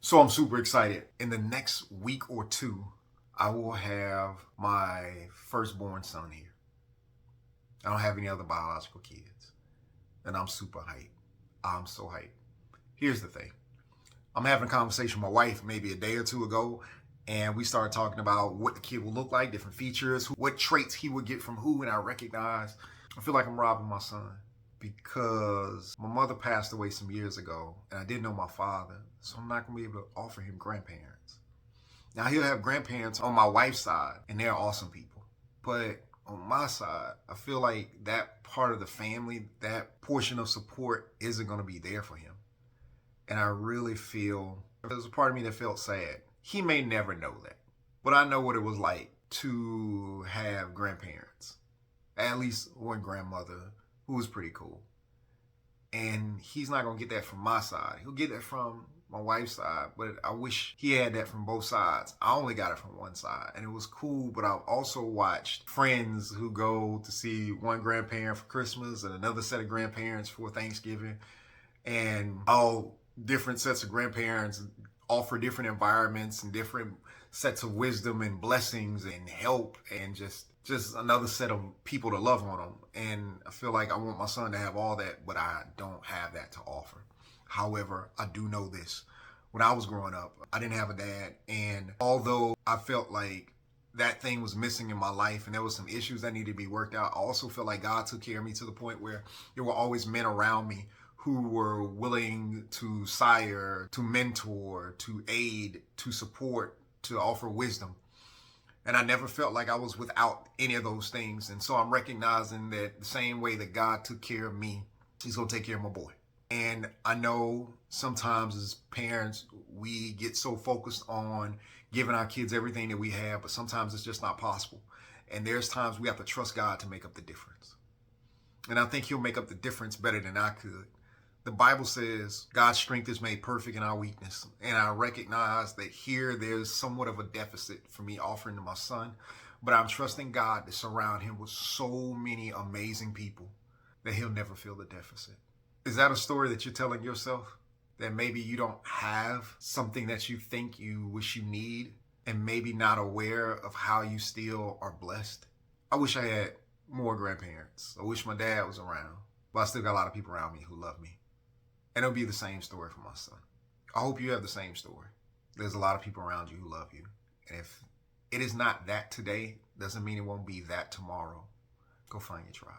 So I'm super excited. In the next week or two, I will have my firstborn son here. I don't have any other biological kids. And I'm super hyped. I'm so hyped. Here's the thing. I'm having a conversation with my wife maybe a day or two ago, and we started talking about what the kid will look like, different features, what traits he would get from who, and I feel like I'm robbing my son because my mother passed away some years ago, and I didn't know my father, so I'm not going to be able to offer him grandparents. Now, he'll have grandparents on my wife's side, and they're awesome people. But on my side, I feel like that part of the family, that portion of support isn't going to be there for him. And I really feel there's a part of me that felt sad. He may never know that, but I know what it was like to have grandparents, at least one grandmother who was pretty cool. And he's not going to get that from my side. He'll get that from my wife's side, but I wish he had that from both sides. I only got it from one side, and it was cool, but I've also watched friends who go to see one grandparent for Christmas and another set of grandparents for Thanksgiving, and all different sets of grandparents offer different environments and different sets of wisdom and blessings and help and just another set of people to love on them. And I feel like I want my son to have all that, but I don't have that to offer. However, I do know this. When I was growing up, I didn't have a dad. And although I felt like that thing was missing in my life and there was some issues that needed to be worked out, I also felt like God took care of me to the point where there were always men around me who were willing to sire, to mentor, to aid, to support, to offer wisdom. And I never felt like I was without any of those things. And so I'm recognizing that the same way that God took care of me, he's going to take care of my boy. And I know sometimes as parents, we get so focused on giving our kids everything that we have, but sometimes it's just not possible. And there's times we have to trust God to make up the difference. And I think he'll make up the difference better than I could. The Bible says God's strength is made perfect in our weakness. And I recognize that here there's somewhat of a deficit for me offering to my son. But I'm trusting God to surround him with so many amazing people that he'll never feel the deficit. Is that a story that you're telling yourself? That maybe you don't have something that you think you wish you need and maybe not aware of how you still are blessed? I wish I had more grandparents. I wish my dad was around. But I still got a lot of people around me who love me. And it'll be the same story for my son. I hope you have the same story. There's a lot of people around you who love you. And if it is not that today, doesn't mean it won't be that tomorrow. Go find your tribe.